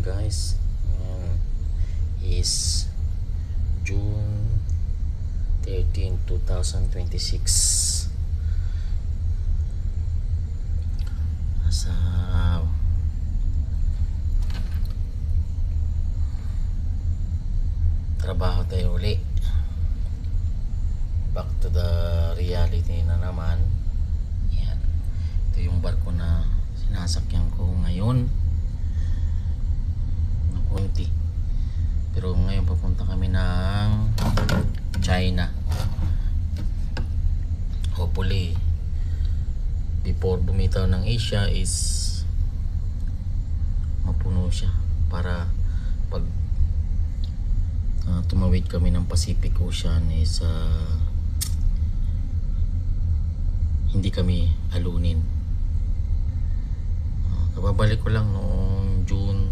guys. Ayan. Is June 13, 2026. Nasa trabaho tayo uli. Back to the reality na naman. Yan. Ito yung barko na sinasakyan ko ngayon. Na konti. Pero ngayon papunta kami ng China. Hopefully before bumitaw ng Asia is mapuno siya para pag tumawid kami ng Pacific Ocean is hindi kami alunin. Kababalik ko lang noong June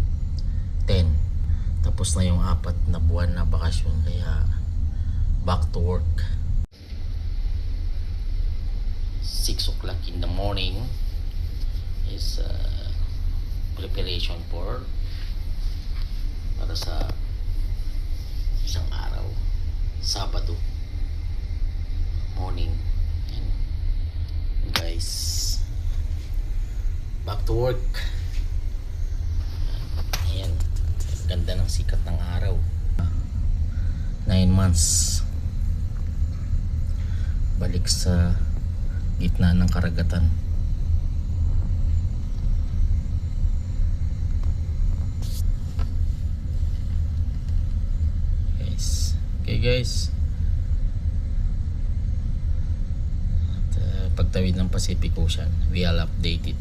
10. Tapos na yung 4 na buwan na bakasyon, kaya back to work. 6 o'clock in the morning is preparation for para sa isang araw, Sabado morning. And guys, back to work. Ayan, ganda ng sikat ng araw. 9 months balik sa gitna ng karagatan. Okay guys, at pagtawid ng Pacific Ocean, we'll update it.